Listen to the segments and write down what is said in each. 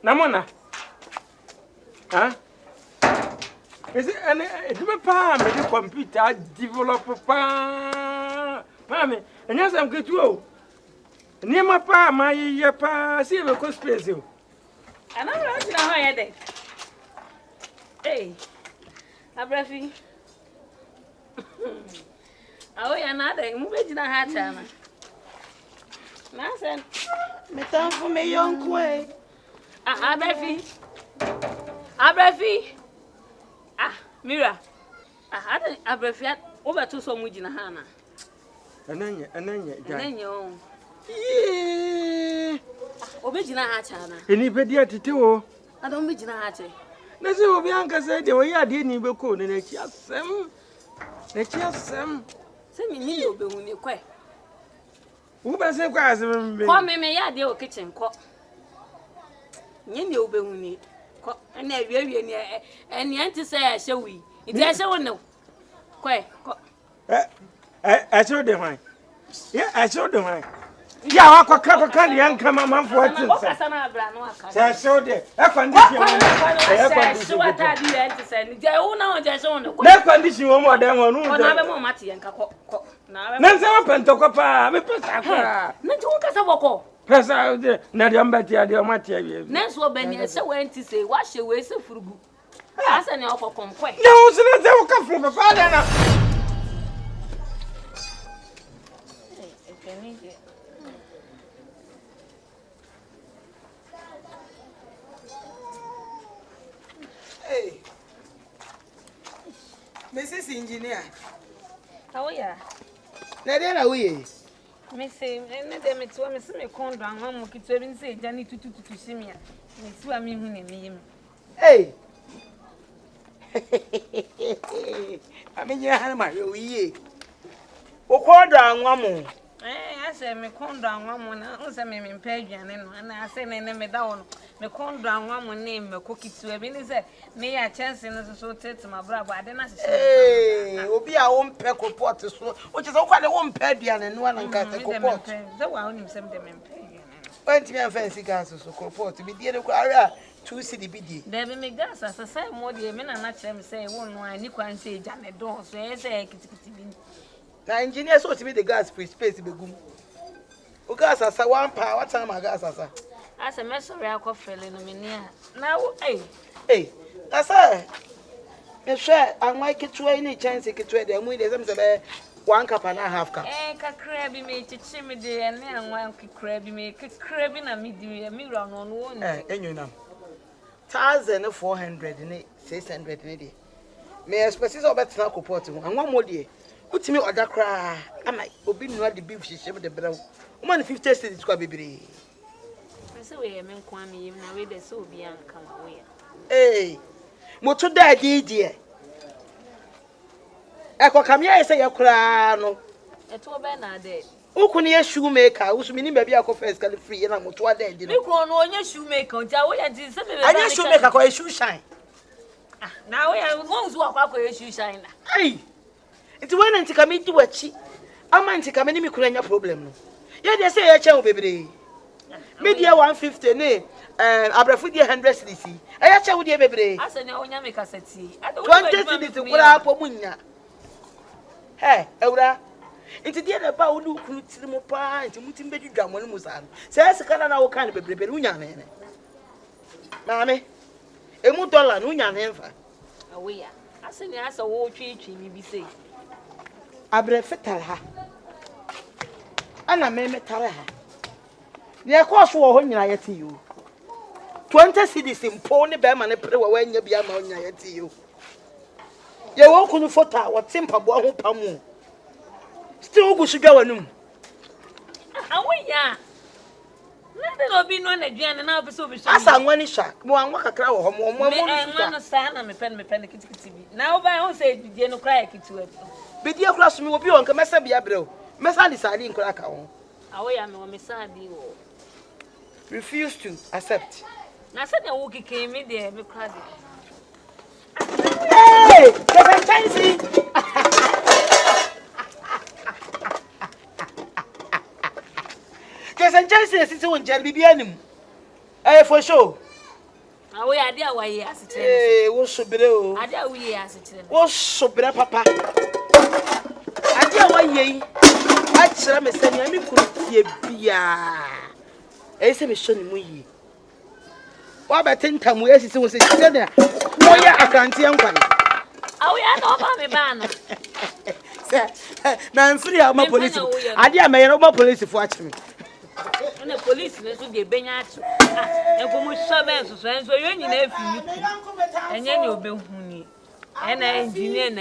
Namona. Huh? Is it any palm? The computer developer palm. Mammy, and yes, I'm good to near my palm, my year pass, see a space you. And I'm not in a higher day. Hey, a breathy. Oh, you're not a movie in a hat, China. Nansen, Me time for me young way. Ah, breathy. Ah, breathy. Ah, Mira. I had a breathy over to some wood in a hana. And then You. yeah. Obejina ha chana. Anybody at it too? I don't be jina ha che. Let's see what Bianca said. The way I didn't even call in a chasm. A chasm. Say me ni obe hu ni kwe. Who was a grass? Come me ya de o kitchen ko. Nye ni obe hu ni. Ko na wie ni eni anti say a hyewi. Nti a hyewo no. Kwe ko. I showed them why. Yeah, I showed them why. Yeah, I can't young come on for it. I showed it. A condition. What I did to say, oh, no, there's only no condition more than one. No, Matty and Caco. Nancy open to Copa, me put a Natu press out there. Nadiambatia, the Matia. Nancy will be so went to say, wash away so frugal. As an offer come quick. No, so they will come from the father. Hey, Mrs. Engineer. How are you? Nadena we. Missy, and then it's when Miss McCondra and one kids even say, Johnny to see me. Miss Wammy, me. Hey. I mean, you're having my ye. O quarter and one more. I say, McCondra and one more, also me in Pagan, and I say, name me down. McCondra and one more name, a cookie to a minute. Me a chance in the so to my brother, I didn't say, hey, will be our own peck of pot, which is all quite a one pedian and one and cat. The one him send them in Pagan. Went to me a fancy gas to support to be dear to 2 city BD. There be me gas as I say more dear men and not say one wine, you can say Janet don't say, now, engineers so to be the gas free space be good. O gas as a 1 power, what time I gas as a as a mess of real coffee in a minute. Now, hey, that's a share. I might get to any chance to get to them with them 1 cup and a half cup. Eh, crabby made to chimney day and then 1 crabby make a crab in a mirror on one. And you know 1,400 in it, 600 in it. May I specify about snack report and 1 more day. Put me order cry. I might be not the beef she shaved the brown. 150 cities to be. So we am in Kwame, even away the so be and come away. Hey, Moto Daddy, dear. Echo come here, say your crown. A 2 banner dead. Who can hear shoemaker, who's meaning maybe I confess free and I'm to a dead. You can't know your shoemaker, I just shoemaker call a shoe shine. Now we are going to walk up with a shoe shine. Hey, it's when I come into a cheat. I'm anti coming in a problem. Yeah, they say a child baby. Media 150 ne abrafudi 100 cedis. Aya cha wo de bebre. Asa na onya make asati. 20 cedis kura po munya. Hey, ewura. Nti de na ba wo du kunu tiri mo pa, nti mutim bedwudwa mo mu sa no. Se sika na wo kan bebre unya na ne. Maame. Emu dollar no unya na mfa. Awe ya. Asa ni asa wo twetwe mi bi sei. Abrafetal ha. Ana me metare ha. They cost for when I at you. 20 cities in pony bear man a pre when you be a man at you. You won't couldn't photo what simple boy pamu. Still go to go on. How ya? Nothing will be known again and I'll be so busy. As I'm one shot, one walk a crowd or more. Man, stand and me pen TV. Now, by all say, you no cry to it. But dear class me will be on Comessa Biabro. Messa deciding crack on. Away, I'm a missile. Refuse to accept. Now, said the walkie came in there, me cried. Hey, fancy. Because I'm just a citizen, Jelly Bianum. Eh, for sure. Awe ade a waye asechire. Eh, wo sobere o. Ade a waye asechire. Wo sobere papa. Ade a waye a kyerɛ me sɛ nea me kunu tie bia. Ɛyɛ sɛ me hwɛ ne mu yi. Wa bɛte ntamu asisi wo sɛ kyerɛ nea wo yɛ akranteɛ nkwan. Awe ade o ba me ba no. Na mfiri a ma police. Ade a meyɛ no ma police fo akyere me. Na police ne so de benya ato. E ko mo so ben so enso yo nyina afi ni. Enye ne obehuni. E na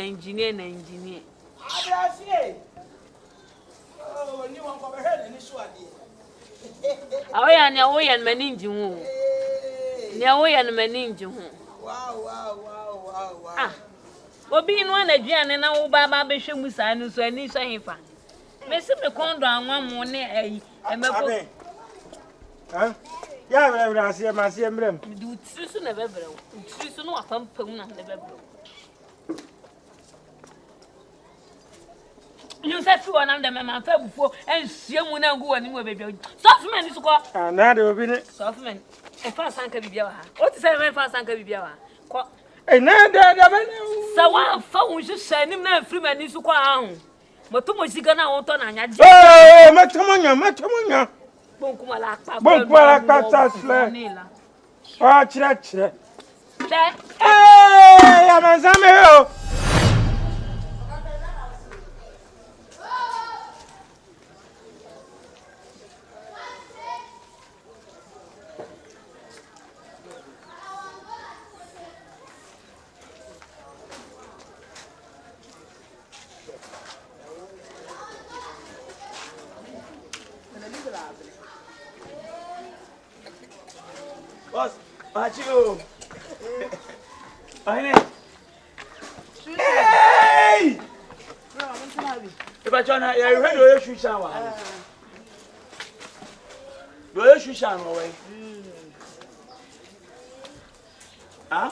engineer. Adafie. Oh, ni wan ko be he ni so ade. Awe ya ne wo ye mani nji hu. Ne wo ye mani nji hu. Wow. Ah. Obi no na aduane na wo ba ba behwe musa no so ani so hefa. Mesi me kondo anwa mo ne ayi. Emeko. Ha? Ya be asie ma asie mrem. Du utiri so na bebre. Utiri so no apampam na bebre. You say fi wona dem ma fa bufo ensie mu na ngu woni mu bebe. Softman so ko. Ah na de obi ne. Softman. E fa sanka bibia wa ha. O ti say me fa sanka bibia wa. Ko. Eh na de be ne. Sa wa fa wo hye nim na afiri mani so ko ahun. Moto mo siga na won to na anya je. Eh matomonya. Bonkuma la akpa. Bonkuma la akpa sasle. Ah chira. Che. Eh ya manzame o. Boss, Macho. Hey! If I join her, you ready to shoot shower? Do you shoot shower away? Huh?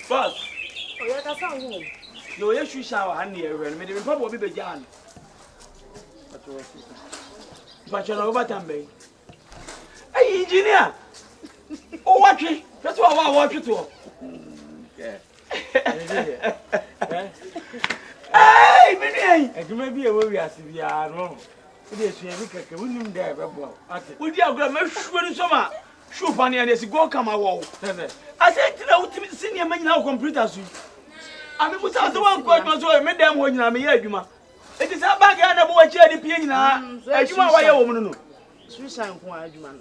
Boss. Oh, yeah, that's how you. Do you shoot shower? And you ready? Maybe probably be Jan. But you're over time, hey, engineer. Oh, watch it. That's what I watch it to. Hey, Minnie! E you may be a way as we are wrong. It is we make a winning there, Would you agree? My shoe in summer. Shoe funny and as go come a wall. I said to the senior man now computers. I mean, put out the one quite much so I made them when I'm here, Juma. It is a bag and a boy cherry pin. I do why a woman. Swiss and Quadman.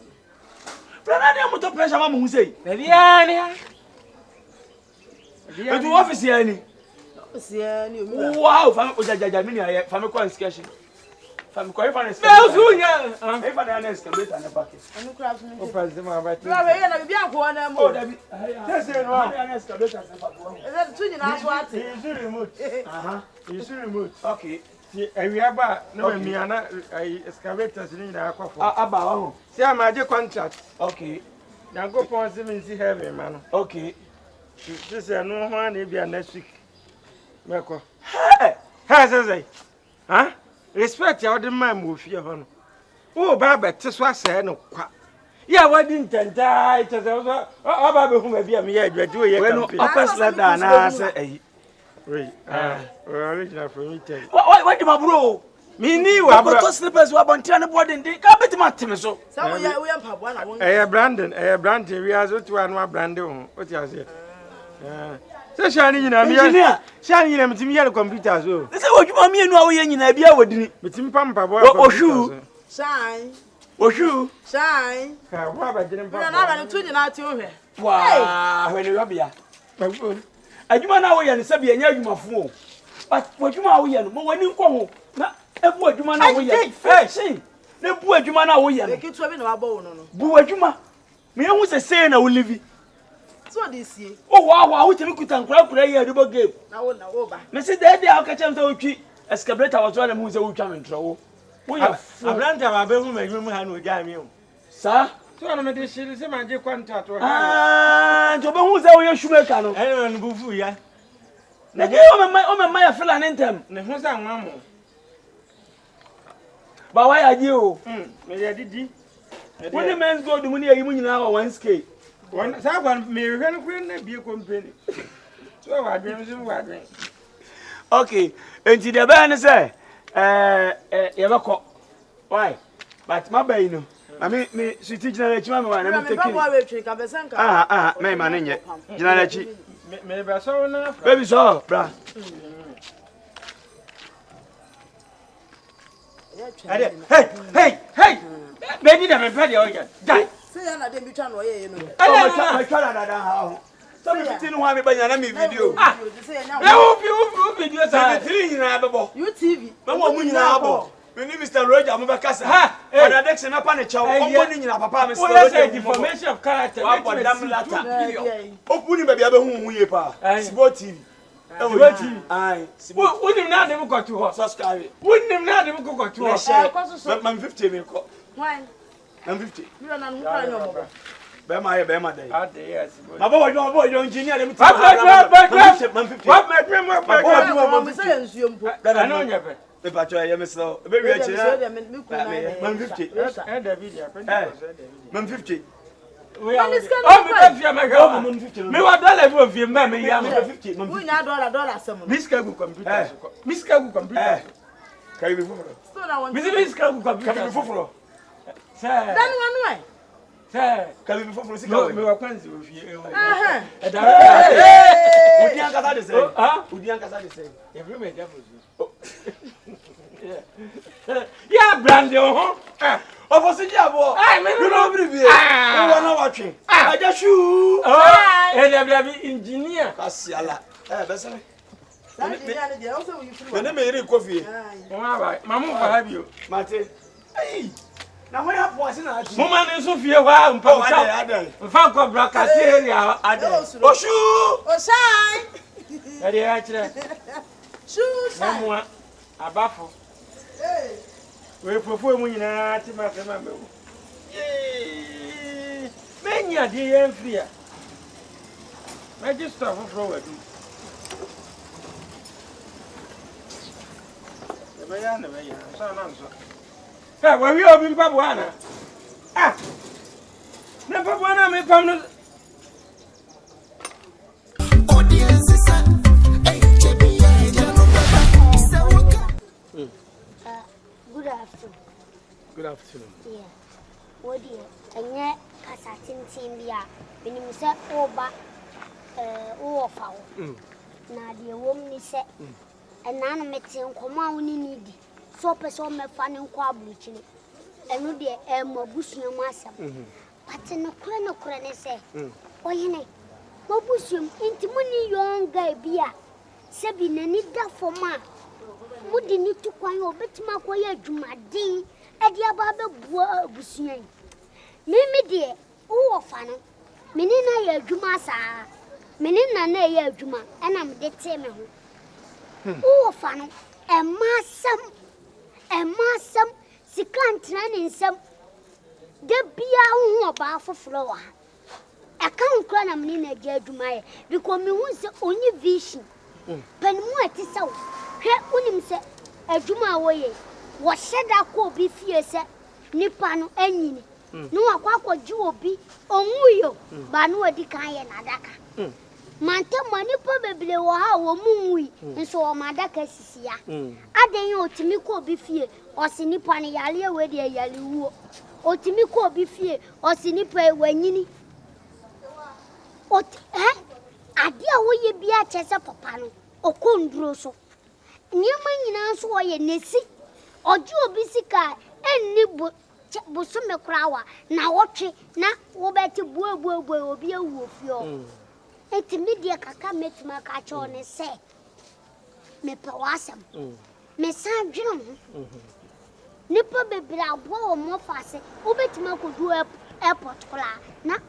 But I don't want to pressure Mamma who say, Viviane. But to office here any. Wow, Family, family sketching. Family finance. No, Junior. If I honest, can wait on the bucket. And you crab me. Oh, President, my right. You have a young one and more. Yes, That's 2 hours. What? He's remote. He's remote. Okay. We have no me and excavators in the aqua. About. See, I'm a contract. Okay. Now go for 70 heavy, man. Okay. This is no one, if you are next week. Meko. Hey! How says I? Huh? Respect your demand move your honor. Oh, Baba, just what said no quack. Yeah, what didn't die? It was about whom I be a mere graduate. Well, upper letter, and I say, original for me. What do my bro? Me knew I got slippers were on 10 boarding. They can't bet my team so. So we are one. Brandon, we are to one Brandon. What you say? So, Shani, Shani, I'm to me a computer. So, this is what you want me to know in a beer with me. But in Pampa, or shoe, Shine, or shoe. shine. What didn't We're not 2 hours to her. Wow, when you're here. I do not know and Sabi and you fool. But what you are here, more when you come. What you man away. Hey, see, the poor Jumana away. They keep swimming our bone. Buajuma. Me, I was a saying I will leave. So this year. Oh, wow, we could crowd play a double game. Now, over. Mrs. Daddy, I'll catch him to treat a scabretta was one who's a woman in trouble. We have a brand of a bedroom and room hand with Gamio. Sir? So I'm a dish, is a magic contract. Ah, to who's our shoemaker. And Bufu, yeah. The game on my fill and in them. Who's that mamma? But why are you? Maybe I did. When the men go to money, you now one skate. One someone may run be a company. So I dream. Okay, and to the band say, why? But my baby, I mean, me, she teaches a children and I'm taking my man, General. Maybe I saw enough. Baby, so, bruh. Hey! Maybe them and Paddy again. Die! Say, I didn't be trying to hear you. I can't how. Some didn't want me by an enemy video. Who video 73 in Ababo. You TV. No one in Abo. My name is Mr. Roger Mubakasa. Ha! And I next in a panic chow. Opening in a papa, Mr. Information of character. What damn latter. Opening baby, who we are. Sport TV. Aye. Wouldn't not even got to her. Subscribe. Wouldn't not even got to her. I'm 50. Why? I'm 50. You are not crying. Bema day. Yes. My boy, your engineer. What made me more? I know you. If I try, I'm slow. Very rich. Man 50. Man 50. We are me what dollar of your mammy, I'm 50. We not $1. Miss Kagu computer. Miss Kagu computer. Can you be full? Miss Kagu computer. Sir, Then one way. sir, can you be full? no, me were friends with you. Yeah, Brandon. Of a Sijabo, you don't believe it. I want to watch him. I just shoot. Oh, engineer. Cassiala. That's it. When they made it coffee. Mamma, have you? Martin. Hey, now we have what's in our Woman and Sophia, wow, and Falco Bracaseria. Oh, shoot. Oh, shine. Shoes. Someone a baffle. We perform when you are to my family. Many are dear and free. I just stop for it. Hey, were you up in Pabuana? Ah, never one of me, Pamela. Good afternoon. Good afternoon. Yeah. What dear? And yet, Cassatin Bia, when you said, oh, but, oh, foul. Now, the woman is set, and none of me come out need so person me fan and quab bleaching. And no dear, more bushing myself. But in a crane say, oh, you know, no bushing into money young guy beer. Sabine need that for ma. Mudi ni tu kwa yo betima kwa ya dwumade ade aba bua abusuan mimi de wo fa no meni na ya adwuma saa meni na ya adwuma ana me de te me ho wo fa no emasam sikantra ne nsam de bia wo oba foforo wa aka nkra na meni na ya adwuma ye because me hu se onyi vision panimu ati sawo hwe unim se adwuma woye wo hyeda ko obi fie se nipa no anyini no akwa ji obi onwuyo ba no odi kan ye na daka mante manipa beble wo ha wo munwi nso wo madaka sisia aden ye otimi ko obi fie osi nipa ne yale we de yale wuo otimi ko obi fie osi nipa wanyini ade a woye bia chese papa no okonduro so nyema nyina so woye nesi oju obi sika enni bo so mekrawa na wotwe na wo beti buabuabu obi awu ofio enti media kaka metima ka cho ne se me pe wasam me san dwene ho nipa bebira abo wo mo fase wo betima kodu airport kula na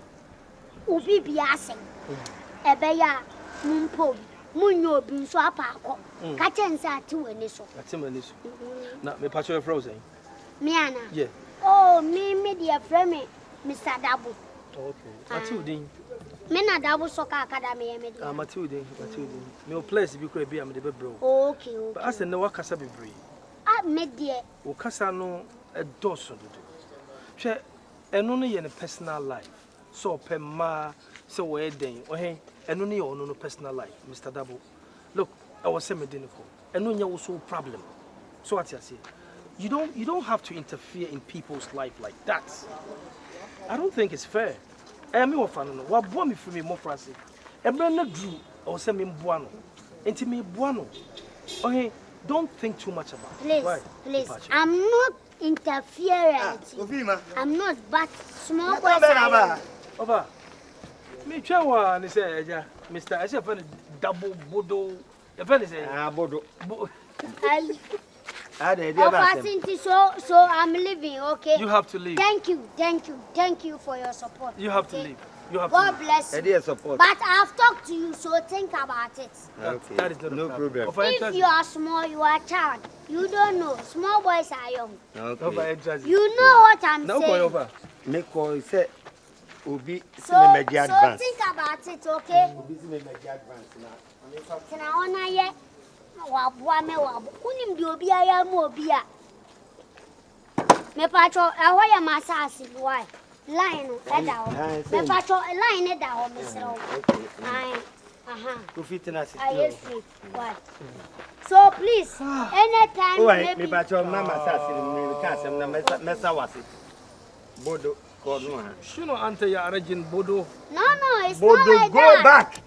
obi bia asen ebeya mumpo munyo obi nso apako ka chense ati wani so na me patcho frozen me ana yeah oh me dear friend Mr. Dabo okay ati udin me na Dabo Soccer Academy me dear ati udin me o place bi kura bi am de be bro okay but asen ne wakasa bebre me dear o kasa no e doso dodo hwe eno no ye ne personal life so pema so we den ohen eno ne your no personal life Mr. Dabo. Look, I was saying medinico eno nya wo so problem. So what you say? You don't have to interfere in people's life like that. I don't think it's fair. I me ofa no wa bo me free me mo frase. Emre na dru I was saying me boa no. Enti me boa no. Okay, don't think too much about it. Please, right? please. I'm not interfering. I'm not, but small boys are. Over. Me twa ni say eja Mr. I say for double bodo. The friend say bodo. So I'm leaving, okay? You have to leave. Thank you for your support. You have to leave. You have God to bless you. Support. But I've talked to you, so think about it. Okay. That is not no problem. If you are small, you are a child. You don't know. Small boys are young. Okay. You know what I'm saying. Over. Make call say Obi so think about it, okay? Obi see me advance now. Can I honor ye? Unim di obi aya mu obi a. Me patro ehwa ya masasi why? Line no e da ho. Me patro line e da ho me sero. Ai. Aha. To fit na sit. Yes, why? So please, anytime maybe me patro na masasi me ka asem na mesa wase. Bodo ko no ha. Shino ante ya arranging bodo. No, it's bodo, not like go that. Back.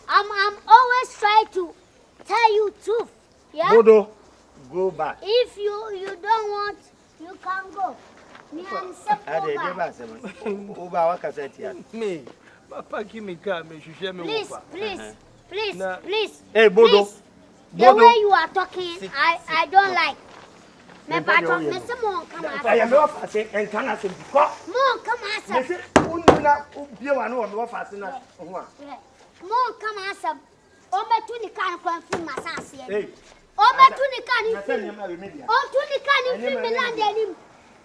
I'm always trying to tell you truth. Yeah? Bodo, go back. If you don't want, you can go. Me and Sepo. Uba waka seti me. Papa give me car, me shushe me. Please. Hey, Bodo. The way you are talking, I don't like. Me patron, me se mon come out. I am off say and can I say ko. Mon come out. Me say ununa ubie wa no off ase na ho a. Mon come out. Obetu ni kan kwan fi masase. Hey. Obetu ni kan fi. O tu ni kan fi Milan denim.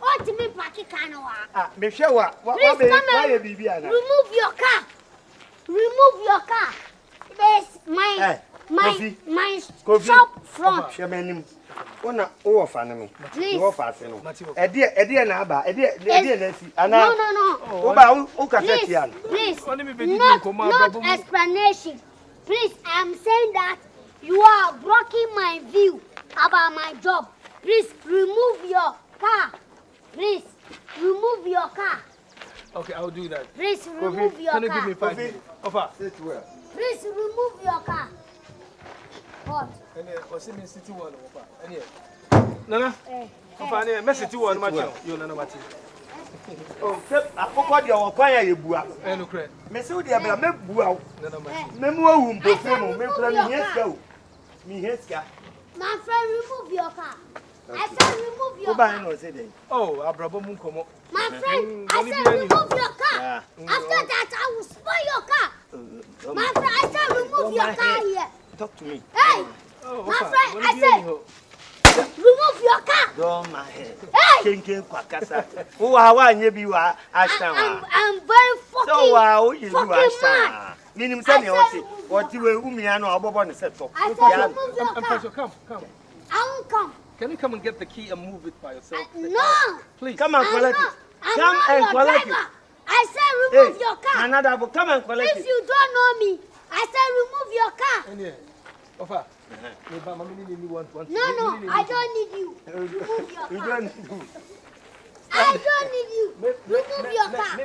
O ti mi paki kan wa. Ah, me hwe wa be why bibia na. Remove your car. This my shop front. Hwemanim. Ona o ofa na me. Please. O ofa ase no. E na aba. E na si. Ana. No. O ba o ka seti an. Please. Not explanation. Please, I'm saying that you are blocking my view about my job. Please remove your car. Please remove your car. Okay, I'll do that. Please remove your car. Can you give me 5 minutes? Offer. Sit well. Please remove your car. What? What's in the city wall? Nana? Offer, me city wall, you nana what? Oh, akoko de o kwan ya yebua. No credit. Me se o de abla me bua o. Nana ma. Me mu awu mpofu mu, me kura mi heska o. Mi heska. My friend, remove your car. I said remove your car. car. No say dey. Oh, abrabo mu komo. My friend, I said remove your car. After that, I will spoil your car. My friend, I said remove your car here. Talk to me. Hey, my friend, I said remove your car. Don't my head. Hey! Kenken kwakasa. Wo wa nye bi wa ashan wa. I'm very fucking. So wa you ashan. Minim say ne oti we umia no obobo ne set up. I said remove your car. Come. I won't come. Can you come and get the key and move it by yourself? No. Please. Come and collect it. Come and collect it. I said remove your car. Another come and collect it. If you don't know me, I said remove your car. Offer. No, I don't need you. Remove your car. You don't need you. I don't need you. Remove your car.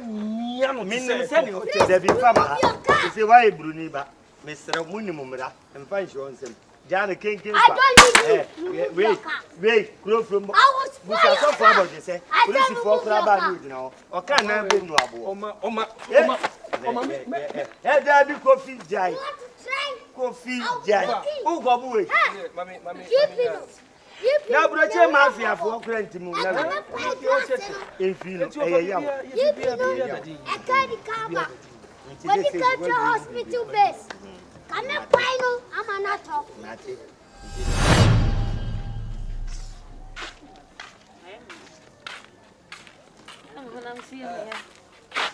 Me say you dey be farmer. You say why Bruni ba? Me sere munimum ra. Emfa insurance. Jana kenken fa. I don't need you. Wait, grow from. I was Buka so for about say. Police for kra ba ni na. O kan na be nu abo. Oma. Eh, there be coffee jai. Coffee jai. Who go buwe? Mami. Na broche mafia for krent mu na. Enfilo eya. I carry car. When you come to hospital base, come and final. I'm not talking. I'm seeing here.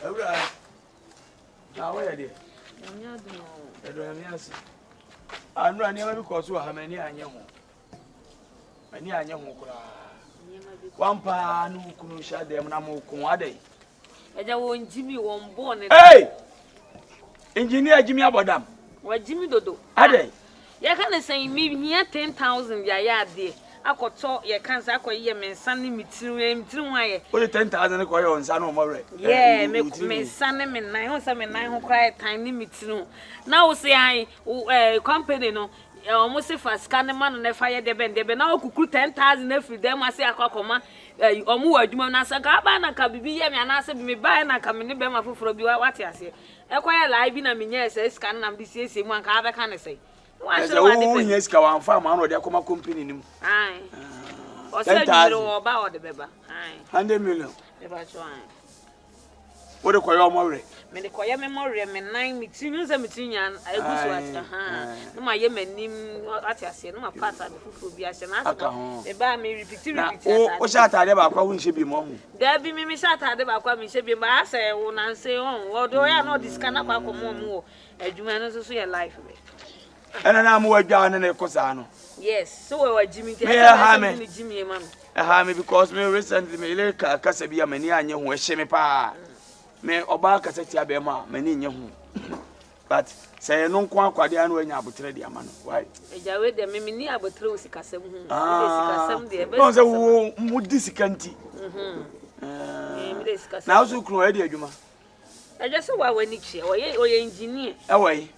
Alright. Now where are they? I'm not doing it. I'm running because you have many anyamu. Many anyamu. One pa no kuno sha dem na mo ko ade. Eja won Jimmy won born. Hey! Engineer Jimmy Abodam. Wa Jimmy dodo. Ade. Ya kan say me here 10,000 ya de. Akoto ye kan say akoye me nsa ne mitiru aye. Only 10,000 ko yo nsa no mo re. Yeah, me nsa ne me nan, ho say me nan ho kwai tan ne mitiru. Na wo say ai company no almost say for scan man na fire de ben na okuku 10,000 every dem ase akokoma omu adwuma na saka ba na ka bibi ye me anase me ba na ka me ne be ma foforo bi wate ase ekoye live bi na me nya ese scan na me siesie mu anka abeka ne sei wa se wa de be nya sika wan fa ma no de akoma company nim ai o se biro o ba o de beba ai 100 million e ba so ai wo de koyo mo re me de koye me mo re me nan me tinyu se me tinya egusu ata no ma ye manim ati ase no ma part ade fufuru bi ase na so e ba me repeat ata o sha ata de ba kwa wo nche bi mo hu da bi me sha ata de ba kwa me nche bi ba ase wo na nse wo do ya no diska na kwa komo mu adwuma no so ye life be ena na mo adwa ne ko sa no yes so we wa Jimmy te me Jimmy man me because me recently me ile ka kasa bi amani anye ho ehye me pa me oba kasa ti abema mani nye hu but say no nko akwade anu anya abotre de ama no why ejawe de me ni abotre o sikasem hu sikasem de be no say wo mu di sikanti me sikasem na so kunu e de adwuma eja so wa wani chie oye engineer why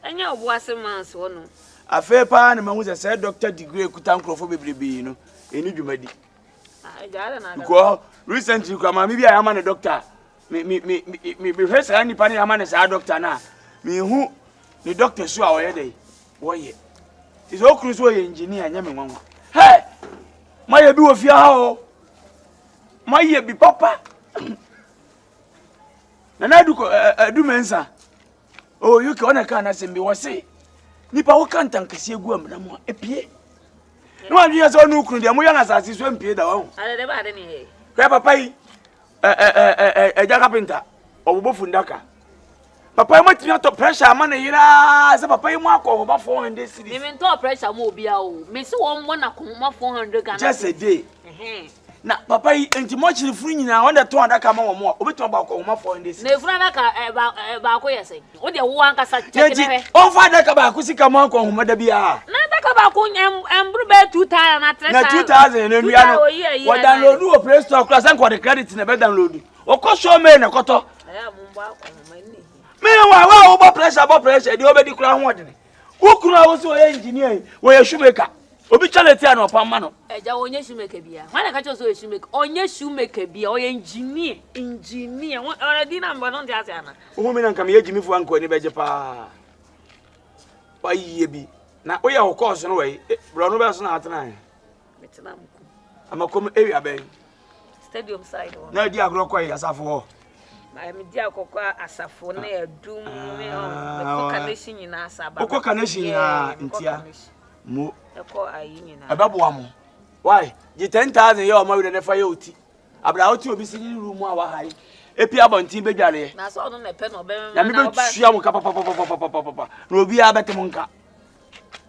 anya obo asema so no afa pa na mahu say doctor degree kuta nkrofo bebrebe no eni dwumadi eja na because recently kwa me bia ama ne doctor me hwesa ni pani ama ne sa doctor na me hu ni doctor so a oye dey woye is okru so oye engineer nya me nwanwa hey maye bi wo fia ha o maye bi papa na du ko adu mensa oh you ke ona ka na sembi wo se nipa wo kan tankase egu amna mo epie no adwia so no okru de mo ya na asase so empie da wo ale de ba de ni he kwa papa yi eja CAPENTA obobo fundaka papa yi matimi ato pressure ama na yira se papa yi mu akọ ba 400 cedis me to pressure mo obia o me se wo mo na ko ma 400 Ghana just a day na papa yi enti mo chiri furu nyina won de to adaka ma wo mo obeto ba akọ ma 400 cedis na furu adaka ba akọ yese wo de wo anka sa check ne he on fa adaka ba akọ sika mo akọ ho da bia na adaka ba akọ embru be 2000 na 3000 na 2000 na nua no wo download wo Play Store class an ko de credit na be download o ko show me na koto mumba akọ mani me wa wo pressure di obedi kura ho de wo kura wo so engineer wo ye shoemaker obi chaleti an opamma no eja onye shoemaker bia wana ka cho so shoemaker onye shoemaker bia o engineer won already na mbo no ntia ana wo me na nka me ye jimi fu anko ni beje pa wa yiye bi na wo ye wo course no we bro no be so na atena metena mku amakom area ben stadium side na di agro kwa yasafo ho na me di akokwa asafo na adum me ko kanation nyina asaba ko kanation ya ntia mo eko ayi nyina ababoa mo why je 10,000 ye o ma we ne fa ye oti abra oti obi sini room a wa hai epi abontin bedware na so no ne pe no be na me be tua mo ka papa na obi abete mo nka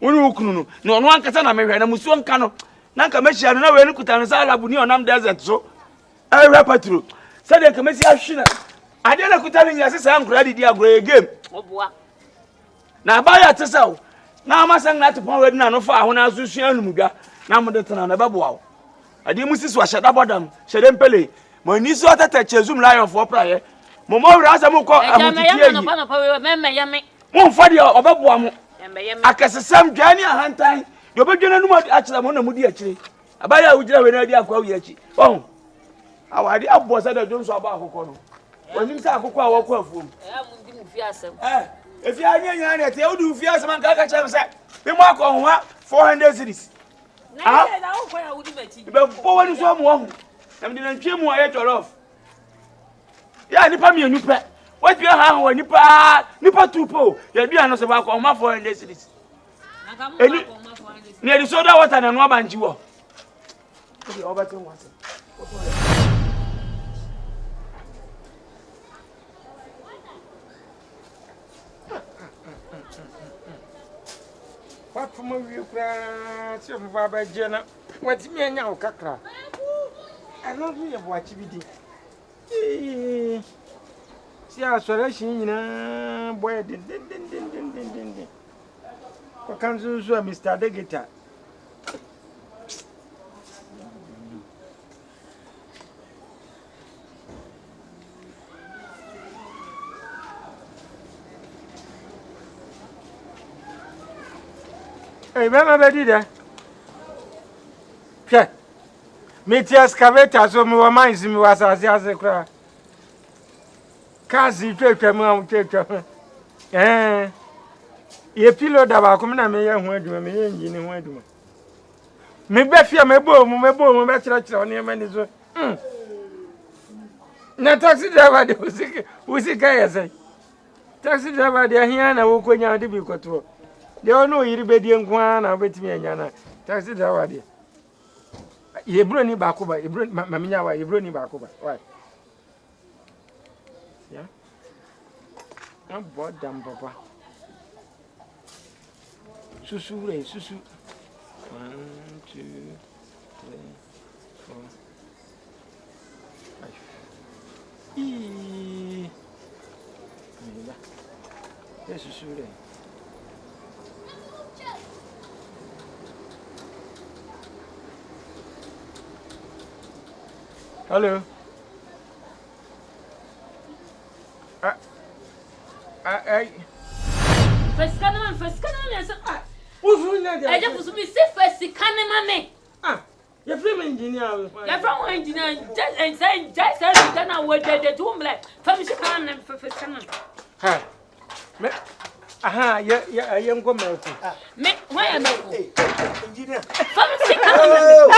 woni okunu no na ono ankasa na me hwe na musuo nka no na nka mehia no na we ni kuta no sa labu ni onam desert so ehwe patro se de nka mesi ahwina ade na kuta ni nyase sa ankura didi agro game oboa na ba ya tsesaw na amasan na tepon we na no fa ho na asusua anumdwa na mo de tena na beboa ade musi so ahyada bodam hyede mpele mo ni so tata chezum lion for praye mo mo wura asam ko ahutiti yi no pa we memme yame mo mfa de obeboa mo akasesam dwane ahantan de obedwena num akyira mo na mudi akyire abaya wugira we na di akwa wi akyiri oh awade abosa da jonso aba akokọ no onim sa akokọ a wako afuom mu ndi mu fi asem efi anya nya na te odu fi asem nka ka kyerem se be mo akọ ho 400 cedis na na wo kwa ya wudi machi be bo wani so mo ho na me na ntwe mu aye jollof ya nipa mi enu pe what be ha ho nipa tupo ya bia no se ba akọ ho 400 cedis na ka mo akọ ma 400 ni edi soda water na no abanji wo okay obate won ase what from you cry so baba jena what me anya o kakra I love you watch bidi See, I saw that she boy, din. What comes to Mr. Degeta? Hey, Mama, Betty, there. Okay. Meet excavator, so my mind was as a cry. Can't see take a mount, take a ye pillow that I come and me young woman, me engine woman. Me befia me boom, me church on your man is. Na taxi driver, who's a guy, I say. Taxi driver, they are here and I will go down to be control. They all know you're ready and go on and wait me and Yana. Taxi driver, dear. You bring me back over, you bring Mamma, you bring me back over. Why? Yeah? I'm bored, damn papa. Susu. 1, 2, 3, 4, 5. Yes, Susu. Hello. First cannon, yes. Who's doing that? I just be safe first cannon. You're from engineer. You're from engineer, and saying, just then I would the tomb like from Chicago for first cannon. Aha, yeah, I am going to me. Why am I? Engineer. From Chicago.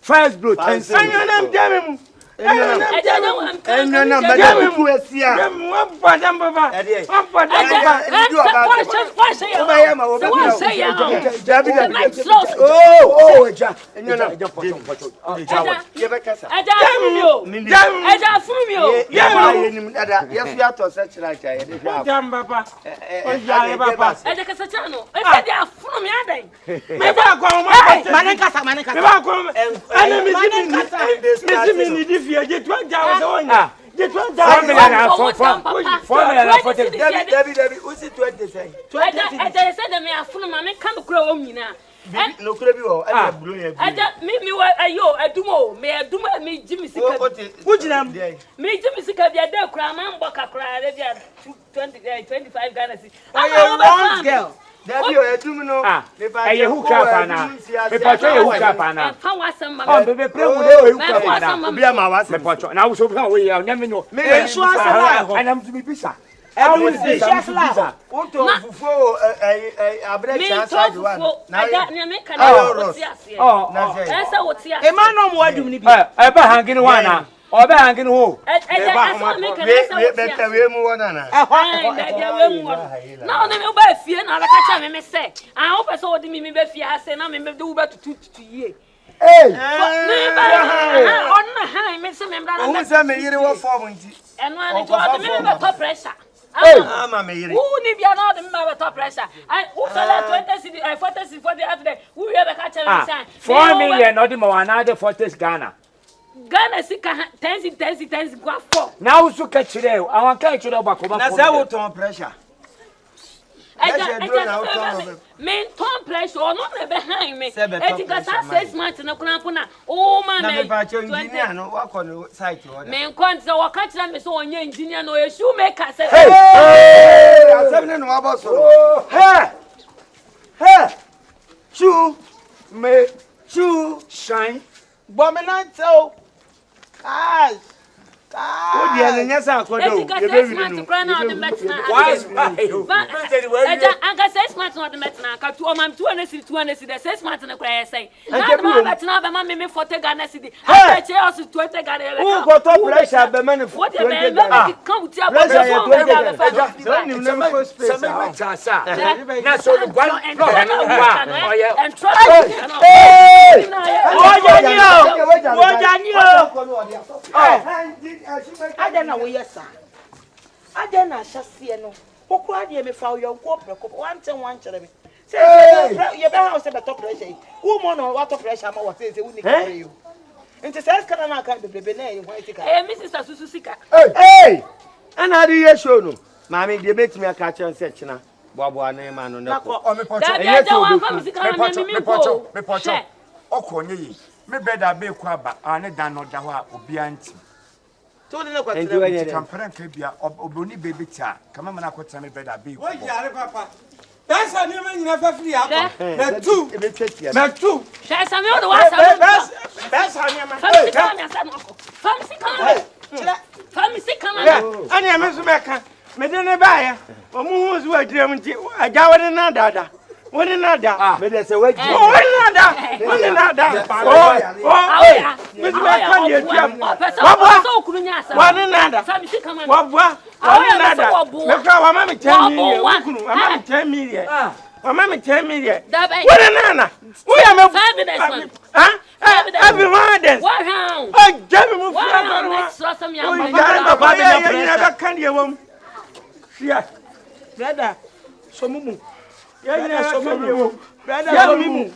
First blow, 10 cities. No could be all. I me what are you? I do me Jimmy Sika. Would you me Jimmy Sika? They are there, cram, Baka cry, 25 Ghana. I am girl. There you are, Dumino. If I hook up now, if I tell you hook up now, how was some now, so we are never know. And I'm to be pizza. I will say, Shasla. Want to for a break outside one. Now, that's what's here. A man on what do you need? Ever hanging one. Or hanging home. Now, never buy fear, now I can't say. I hope I saw the Mimi Beffy. I say, I'm a do better to ye. Hey, on the high, Miss Member, and one top pressure. I'm a who need you not the top pressure? I also 40 for the other day. We have a catcher. 4 million, not more another 40 Ghana. Ghana sick 10 go for. Now so catch you there. I want catch you there back over. That's how to pressure. Men ton pressure or not behind me. It got 6 months in a crampona. Oh man, engineer no work on the site. Men can't so catch them so on your engineer no shoemaker. Hey, 7 about so. Hey, shoe, me, shoe, shine. Bombinate so. Ah, Oh, dear, and yes, I could do. I 6 months not the Metina, cut 2 months, 200, the 6 months in the cry say. That's not the mammy for the Ghana City. I chaos to 20 Ghana. Who got up pressure? The man of what come to your I don't know where you are. I don't know, Shassiano. Who cried you before your corporate? One cherry. Say, you better have a top pressure. Woman or what pressure I was saying, we need you. And to say, can I can't be Benet? Hey, Mrs. Susika. Hey, and how do you show no? Mammy, you bet me a catcher and section. Bobo, name man on the Okonye me beda be kwaba ane dan no dawa obi anti to ne kwatere kampran ka bia oboni bebe tia kama mana kwatira me beda be wo yare papa that's a new man fafiri akọ na two shey sami o do wa sami that's a new man famisi kama ani ameso meka me de ne baaya o mu hu zo adira nti agya wode na dada wode na da me de se waji wode na da me se meka ni atiam wode na da famisi kama wabwa wode na da me ka wa ma me 10 million kunu wa ma me 10 million wa ma me 10 million wode na na wo ya me everyone dance what how oh jami mu fura yeah, brother, so mumu. Yeah, so mumu. Brother, so mumu.